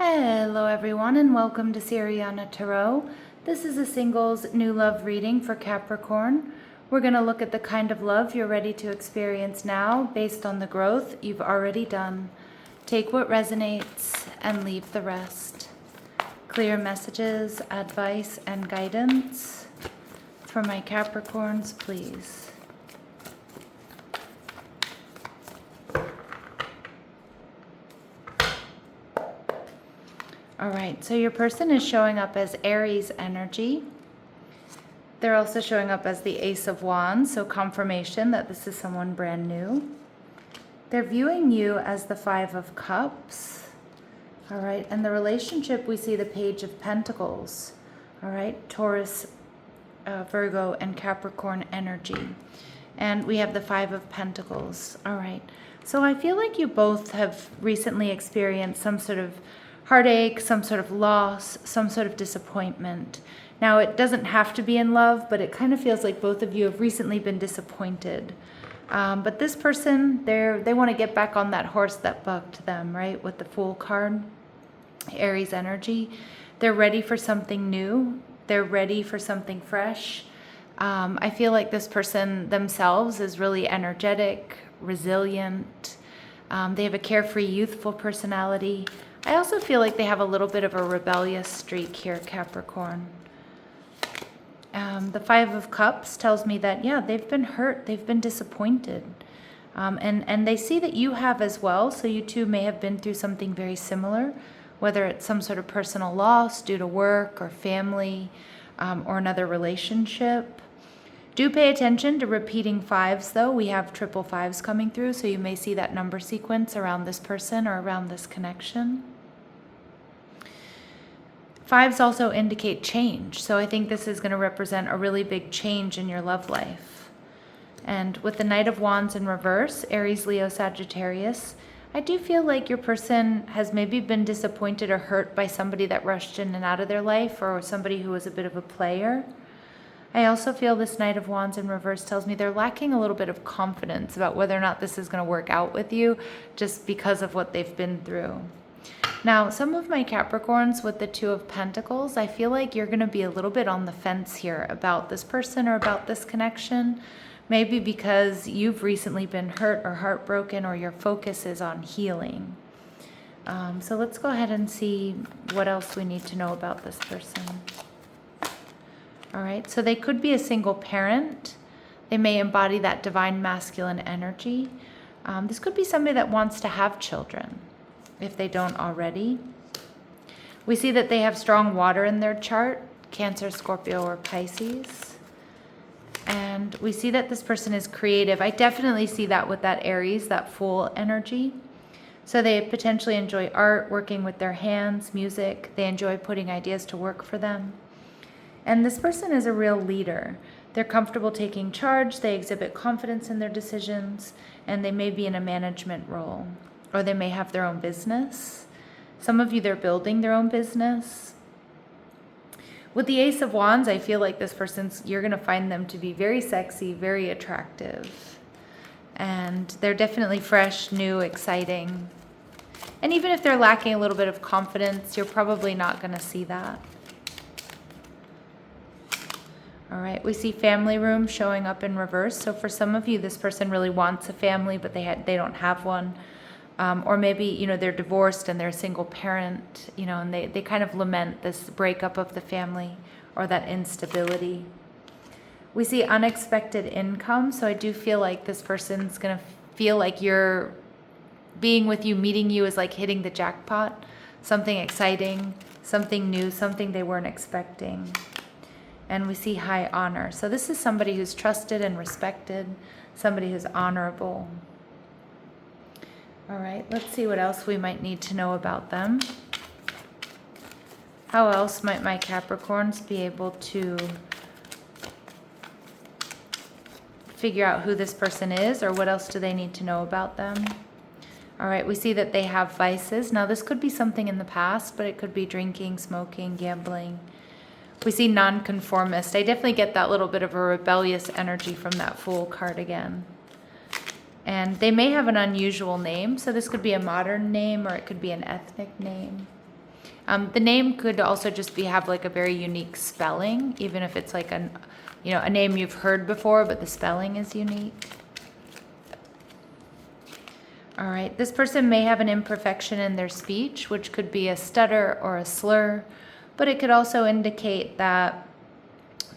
Hello everyone and welcome to Siriana Tarot. This is a singles new love reading for Capricorn. We're going to look at the kind of love you're ready to experience now based on the growth you've already done. Take what resonates and leave the rest. Clear messages, advice, and guidance for my Capricorns, please. All right, so your person is showing up as Aries energy. They're also showing up as the Ace of Wands, so confirmation that this is someone brand new. They're viewing you as the Five of Cups. All right, and the relationship, we see the Page of Pentacles. All right, Taurus, Virgo, and Capricorn energy. And we have the Five of Pentacles. All right, so I feel like you both have recently experienced some sort of heartache, some sort of loss, some sort of disappointment. Now, it doesn't have to be in love, but it kind of feels like both of you have recently been disappointed. But this person, they want to get back on that horse that bucked them, right? With the Fool card, Aries energy. They're ready for something new. They're ready for something fresh. I feel like this person themselves is really energetic, resilient. They have a carefree, youthful personality. I also feel like they have a little bit of a rebellious streak here, Capricorn. The Five of Cups tells me that, yeah, they've been hurt, they've been disappointed. And they see that you have as well, so you two may have been through something very similar, whether it's some sort of personal loss due to work or family or another relationship. Do pay attention to repeating fives, though. We have triple fives coming through, so you may see that number sequence around this person or around this connection. Fives also indicate change, so I think this is going to represent a really big change in your love life. And with the Knight of Wands in reverse, Aries, Leo, Sagittarius, I do feel like your person has maybe been disappointed or hurt by somebody that rushed in and out of their life, or somebody who was a bit of a player. I also feel this Knight of Wands in reverse tells me they're lacking a little bit of confidence about whether or not this is going to work out with you just because of what they've been through. Now, some of my Capricorns with the Two of Pentacles, I feel like you're going to be a little bit on the fence here about this person or about this connection. Maybe because you've recently been hurt or heartbroken, or your focus is on healing. So let's go ahead and see what else we need to know about this person. All right, so they could be a single parent. They may embody that divine masculine energy. This could be somebody that wants to have children, if they don't already. We see that they have strong water in their chart, Cancer, Scorpio, or Pisces. And we see that this person is creative. I definitely see that with that Aries, that Fool energy. So they potentially enjoy art, working with their hands, music. They enjoy putting ideas to work for them. And this person is a real leader. They're comfortable taking charge, they exhibit confidence in their decisions, and they may be in a management role, or they may have their own business. Some of you, they're building their own business. With the Ace of Wands, I feel like this person's, you're going to find them to be very sexy, very attractive. And they're definitely fresh, new, exciting. And even if they're lacking a little bit of confidence, you're probably not going to see that. All right, we see family room showing up in reverse. So for some of you, this person really wants a family, but they don't have one. Or maybe, they're divorced and they're a single parent, and they kind of lament this breakup of the family or that instability. We see unexpected income. So I do feel like this person's going to feel like you're being with you, meeting you is like hitting the jackpot. Something exciting, something new, something they weren't expecting. And we see high honor. So this is somebody who's trusted and respected, somebody who's honorable. All right, let's see what else we might need to know about them. How else might my Capricorns be able to figure out who this person is, or what else do they need to know about them? All right, we see that they have vices. Now, this could be something in the past, but it could be drinking, smoking, gambling. We see nonconformist. I definitely get that little bit of a rebellious energy from that Fool card again. And they may have an unusual name, so this could be a modern name or it could be an ethnic name. The name could also just have like a very unique spelling, even if it's like a name you've heard before, but the spelling is unique. All right, this person may have an imperfection in their speech, which could be a stutter or a slur, but it could also indicate that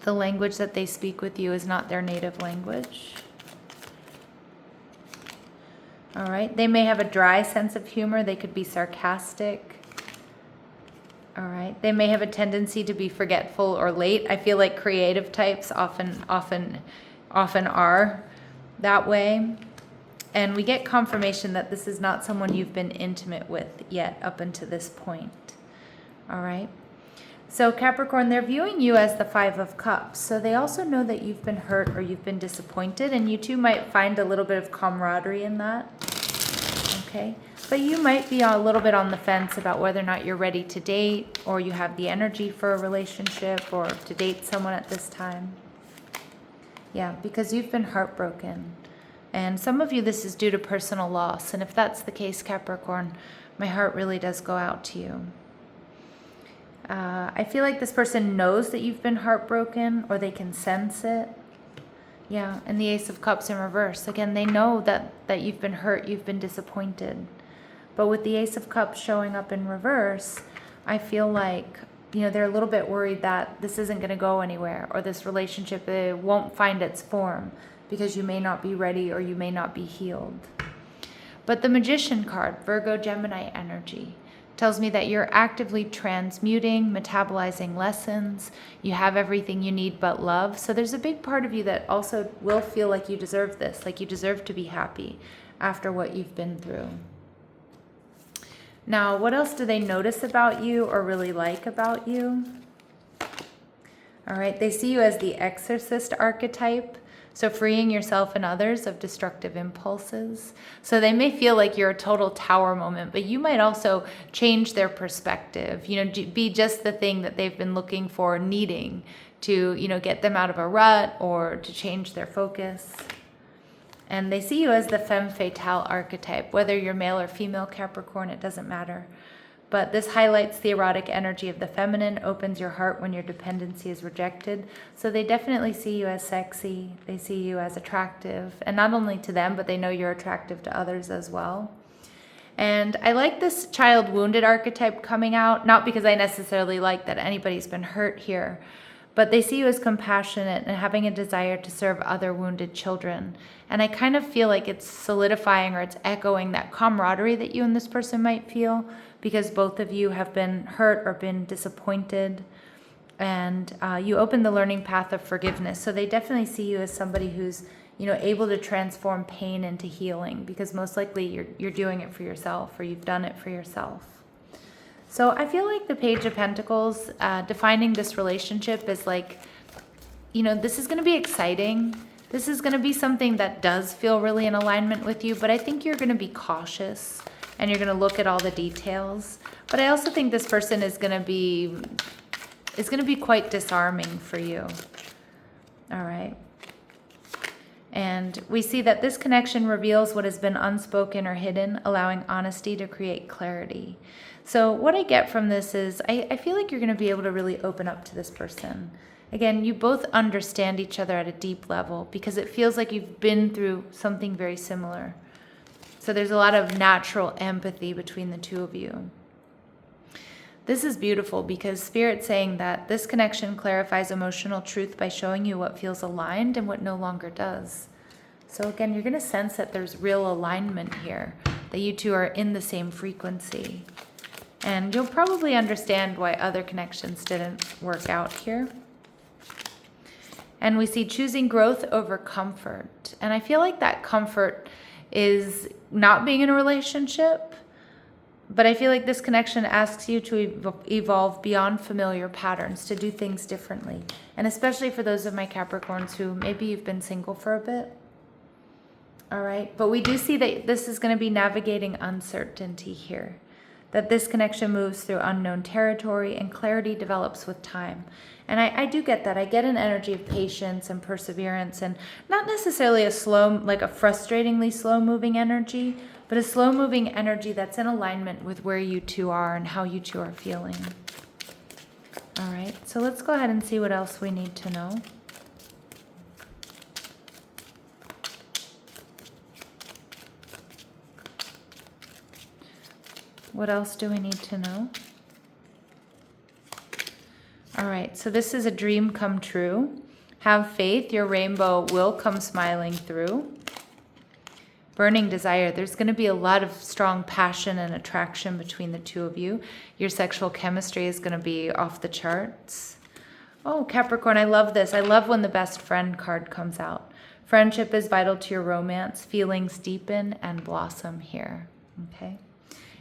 the language that they speak with you is not their native language. All right, they may have a dry sense of humor. They could be sarcastic. All right, they may have a tendency to be forgetful or late. I feel like creative types often are that way. And we get confirmation that this is not someone you've been intimate with yet up until this point. All right. So Capricorn, they're viewing you as the Five of Cups. So they also know that you've been hurt or you've been disappointed, and you two might find a little bit of camaraderie in that. Okay. But you might be a little bit on the fence about whether or not you're ready to date, or you have the energy for a relationship, or to date someone at this time. Yeah, because you've been heartbroken. And some of you, this is due to personal loss. And if that's the case, Capricorn, my heart really does go out to you. I feel like this person knows that you've been heartbroken, or they can sense it. Yeah, and the Ace of Cups in reverse. Again, they know that you've been hurt, you've been disappointed. But with the Ace of Cups showing up in reverse, I feel like, they're a little bit worried that this isn't going to go anywhere, or this relationship won't find its form, because you may not be ready or you may not be healed. But the Magician card, Virgo, Gemini energy, tells me that you're actively transmuting, metabolizing lessons. You have everything you need but love. So there's a big part of you that also will feel like you deserve this, like you deserve to be happy after what you've been through. Now, what else do they notice about you or really like about you? All right, they see you as the exorcist archetype. So freeing yourself and others of destructive impulses. So they may feel like you're a total tower moment, but you might also change their perspective, be just the thing that they've been looking for, needing to, get them out of a rut or to change their focus. And they see you as the femme fatale archetype. Whether you're male or female, Capricorn, it doesn't matter. But this highlights the erotic energy of the feminine, opens your heart when your dependency is rejected. So they definitely see you as sexy. They see you as attractive. And not only to them, but they know you're attractive to others as well. And I like this child wounded archetype coming out, not because I necessarily like that anybody's been hurt here, but they see you as compassionate and having a desire to serve other wounded children. And I kind of feel like it's solidifying, or it's echoing that camaraderie that you and this person might feel, because both of you have been hurt or been disappointed, and you open the learning path of forgiveness. So they definitely see you as somebody who's, able to transform pain into healing, because most likely you're doing it for yourself, or you've done it for yourself. So I feel like the Page of Pentacles, defining this relationship is like, this is going to be exciting. This is going to be something that does feel really in alignment with you, but I think you're going to be cautious and you're going to look at all the details. But I also think this person is going to be quite disarming for you. All right. And we see that this connection reveals what has been unspoken or hidden, allowing honesty to create clarity. So what I get from this is I feel like you're going to be able to really open up to this person. Again, you both understand each other at a deep level, because it feels like you've been through something very similar. So there's a lot of natural empathy between the two of you. This is beautiful, because Spirit's saying that this connection clarifies emotional truth by showing you what feels aligned and what no longer does. So again, you're going to sense that there's real alignment here, that you two are in the same frequency. And you'll probably understand why other connections didn't work out here. And we see choosing growth over comfort. And I feel like that comfort is not being in a relationship, but I feel like this connection asks you to evolve beyond familiar patterns, to do things differently. And especially for those of my Capricorns who maybe you've been single for a bit. All right. But we do see that this is going to be navigating uncertainty here, that this connection moves through unknown territory and clarity develops with time. And I do get that. I get an energy of patience and perseverance, and not necessarily a slow, like a frustratingly slow moving energy, but a slow-moving energy that's in alignment with where you two are and how you two are feeling. All right, so let's go ahead and see what else we need to know. What else do we need to know? All right, so this is a dream come true. Have faith, your rainbow will come smiling through. Burning desire, there's going to be a lot of strong passion and attraction between the two of you. Your sexual chemistry is going to be off the charts. Oh, Capricorn, I love this. I love when the best friend card comes out. Friendship is vital to your romance. Feelings deepen and blossom here. Okay.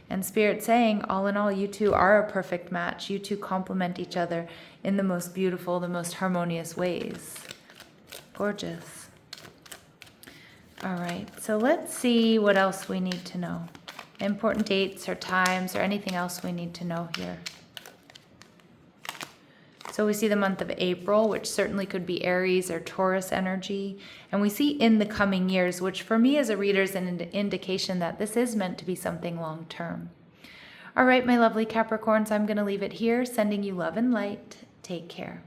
And Spirit saying, all in all, you two are a perfect match. You two complement each other in the most beautiful, the most harmonious ways. Gorgeous. All right, so let's see what else we need to know. Important dates or times or anything else we need to know here. So we see the month of April, which certainly could be Aries or Taurus energy. And we see in the coming years, which for me as a reader is an indication that this is meant to be something long term. All right, my lovely Capricorns, I'm going to leave it here, sending you love and light. Take care.